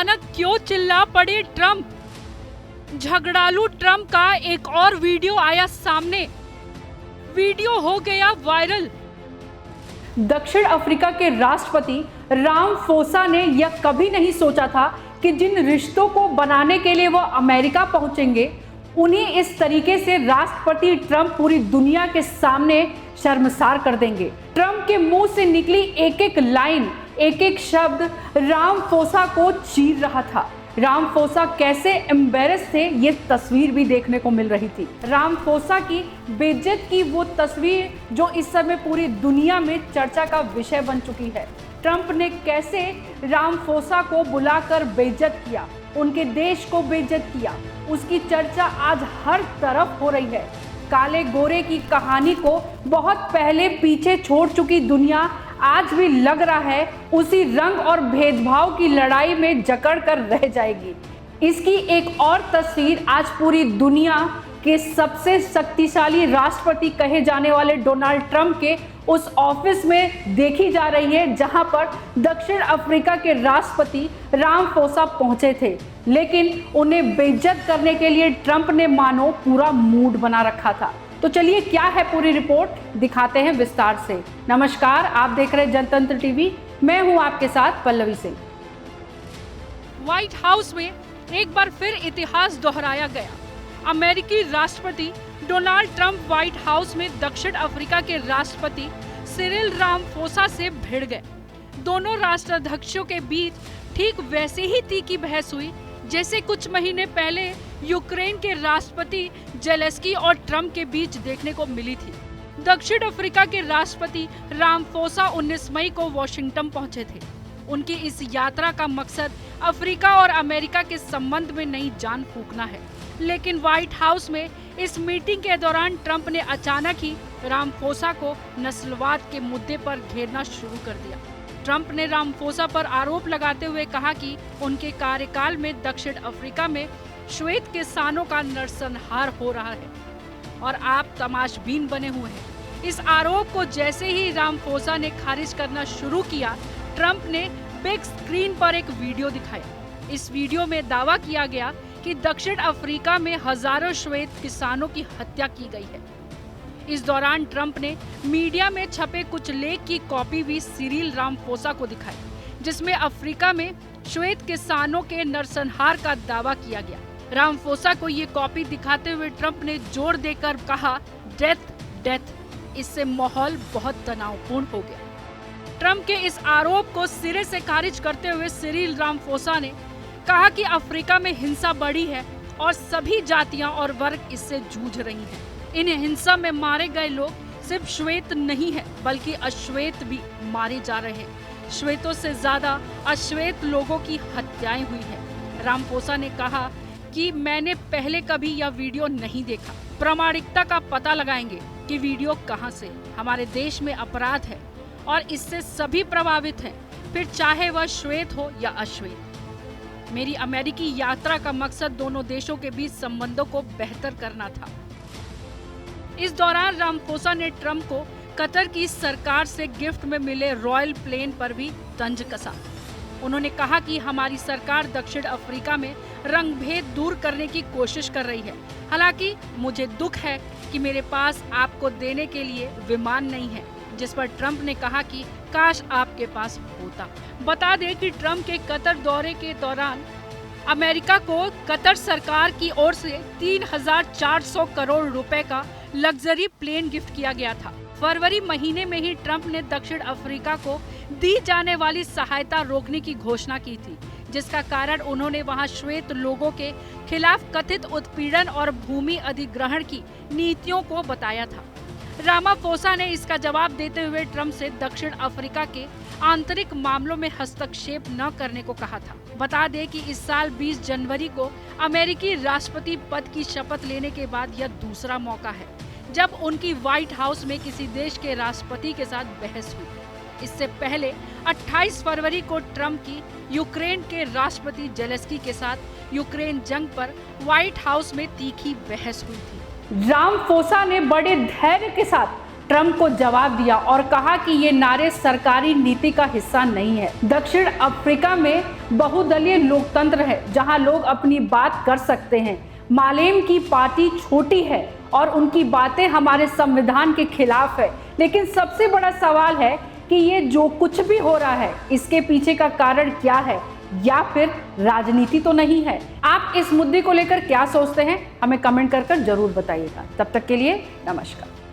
अचानक क्यों चिल्ला पड़े ट्रंप? झगड़ालू ट्रंप का एक और वीडियो आया सामने। वीडियो हो गया वायरल। दक्षिण अफ्रीका के राष्ट्रपति रामफोसा ने यह कभी नहीं सोचा था कि जिन रिश्तों को बनाने के लिए वह अमेरिका पहुंचेंगे, उन्हें इस तरीके से राष्ट्रपति ट्रंप पूरी दुनिया के सामने शर्मसार कर देंगे। ट्रंप के मुंह से निकली एक एक लाइन, एक एक शब्द रामफोसा को चीर रहा था। रामफोसा कैसे एम्बेरस थे, ये तस्वीर भी देखने को मिल रही थी। रामफोसा की बेइज्जत की वो तस्वीर जो इस समय पूरी दुनिया में चर्चा का विषय बन चुकी है। ट्रंप ने कैसे रामफोसा को बुलाकर बेइज्जत किया, उनके देश को बेइज्जत किया, उसकी चर्चा आज हर तरफ हो रही है। काले गोरे की कहानी को बहुत पहले पीछे छोड़ चुकी दुनिया आज भी लग रहा है उसी रंग और भेदभाव की लड़ाई में जकड़ कर रह जाएगी। इसकी एक और तस्वीर आज पूरी दुनिया के सबसे शक्तिशाली राष्ट्रपति कहे जाने वाले डोनाल्ड ट्रंप के उस ऑफिस में देखी जा रही है, जहां पर दक्षिण अफ्रीका के राष्ट्रपति रामफोसा पहुंचे थे, लेकिन उन्हें बेइज्जत करने के लिए ट्रंप ने मानो पूरा मूड बना रखा था। तो चलिए, क्या है पूरी रिपोर्ट, दिखाते हैं विस्तार से। नमस्कार, आप देख रहे हैं जनतंत्र टीवी। मैं हूं आपके साथ पल्लवी सिंह। व्हाइट हाउस में एक बार फिर इतिहास दोहराया गया। अमेरिकी राष्ट्रपति डोनाल्ड ट्रंप व्हाइट हाउस में दक्षिण अफ्रीका के राष्ट्रपति सिरिल रामफोसा से भिड़ गए। दोनों राष्ट्राध्यक्षों के बीच ठीक वैसे ही तीखी बहस हुई जैसे कुछ महीने पहले यूक्रेन के राष्ट्रपति जेलेंस्की और ट्रंप के बीच देखने को मिली थी। दक्षिण अफ्रीका के राष्ट्रपति रामफोसा 19 मई को वॉशिंगटन पहुंचे थे। उनकी इस यात्रा का मकसद अफ्रीका और अमेरिका के संबंध में नई जान फूंकना है, लेकिन व्हाइट हाउस में इस मीटिंग के दौरान ट्रंप ने अचानक ही रामफोसा को नस्लवाद के मुद्दे पर घेरना शुरू कर दिया। ट्रंप ने रामफोसा पर आरोप लगाते हुए कहा कि उनके कार्यकाल में दक्षिण अफ्रीका में श्वेत किसानों का नरसंहार हो रहा है और आप तमाशबीन बने हुए हैं। इस आरोप को जैसे ही रामफोसा ने खारिज करना शुरू किया, ट्रंप ने बिग स्क्रीन पर एक वीडियो दिखाया। इस वीडियो में दावा किया गया कि दक्षिण अफ्रीका में हजारों श्वेत किसानों की हत्या की गई है। इस दौरान ट्रंप ने मीडिया में छपे कुछ लेख की कॉपी भी सिरिल रामफोसा को दिखाई, जिसमें अफ्रीका में श्वेत किसानों के नरसंहार का दावा किया गया। रामफोसा को ये कॉपी दिखाते हुए ट्रंप ने जोर देकर कहा, डेथ डेथ। इससे माहौल बहुत तनावपूर्ण हो गया। ट्रंप के इस आरोप को सिरे से खारिज करते हुए सिरिल रामफोसा ने कहा कि अफ्रीका में हिंसा बढ़ी है और सभी जातियां और वर्ग इससे जूझ रही हैं। इन हिंसा में मारे गए लोग सिर्फ श्वेत नहीं है, बल्कि अश्वेत भी मारे जा रहे हैं। श्वेतों से ज्यादा अश्वेत लोगों की हत्याएं हुई है। रामफोसा ने कहा कि मैंने पहले कभी यह वीडियो नहीं देखा। प्रामाणिकता का पता लगाएंगे कि वीडियो कहां से। हमारे देश में अपराध है और इससे सभी प्रभावित हैं, फिर चाहे वह श्वेत हो या अश्वेत। मेरी अमेरिकी यात्रा का मकसद दोनों देशों के बीच संबंधों को बेहतर करना था। इस दौरान रामफोसा ने ट्रंप को कतर की सरकार से गिफ्ट में मिले रॉयल प्लेन पर भी तंज कसा। उन्होंने कहा कि हमारी सरकार दक्षिण अफ्रीका में रंगभेद दूर करने की कोशिश कर रही है। हालांकि मुझे दुख है कि मेरे पास आपको देने के लिए विमान नहीं है, जिस पर ट्रंप ने कहा कि काश आपके पास होता। बता दें कि ट्रंप के कतर दौरे के दौरान अमेरिका को कतर सरकार की ओर से 3,400 करोड़ रुपए का लग्जरी प्लेन गिफ्ट किया गया था। फरवरी महीने में ही ट्रंप ने दक्षिण अफ्रीका को दी जाने वाली सहायता रोकने की घोषणा की थी, जिसका कारण उन्होंने वहां श्वेत लोगों के खिलाफ कथित उत्पीड़न और भूमि अधिग्रहण की नीतियों को बताया था। रामाफोसा ने इसका जवाब देते हुए ट्रंप से दक्षिण अफ्रीका के आंतरिक मामलों में हस्तक्षेप न करने को कहा था। बता दें कि इस साल 20 जनवरी को अमेरिकी राष्ट्रपति पद की शपथ लेने के बाद यह दूसरा मौका है जब उनकी व्हाइट हाउस में किसी देश के राष्ट्रपति के साथ बहस हुई। इससे पहले 28 फरवरी को ट्रंप की यूक्रेन के राष्ट्रपति जेलेंस्की के साथ यूक्रेन जंग पर व्हाइट हाउस में तीखी बहस हुई थी। रामफोसा ने बड़े धैर्य के साथ ट्रंप को जवाब दिया और कहा कि ये नारे सरकारी नीति का हिस्सा नहीं है। दक्षिण अफ्रीका में बहुदलीय लोकतंत्र है जहां लोग अपनी बात कर सकते हैं। मालेम की पार्टी छोटी है और उनकी बातें हमारे संविधान के खिलाफ है, लेकिन सबसे बड़ा सवाल है कि ये जो कुछ भी हो रहा है इसके पीछे का कारण क्या है, या फिर राजनीति तो नहीं है। आप इस मुद्दे को लेकर क्या सोचते हैं, हमें कमेंट कर जरूर बताइएगा। तब तक के लिए नमस्कार।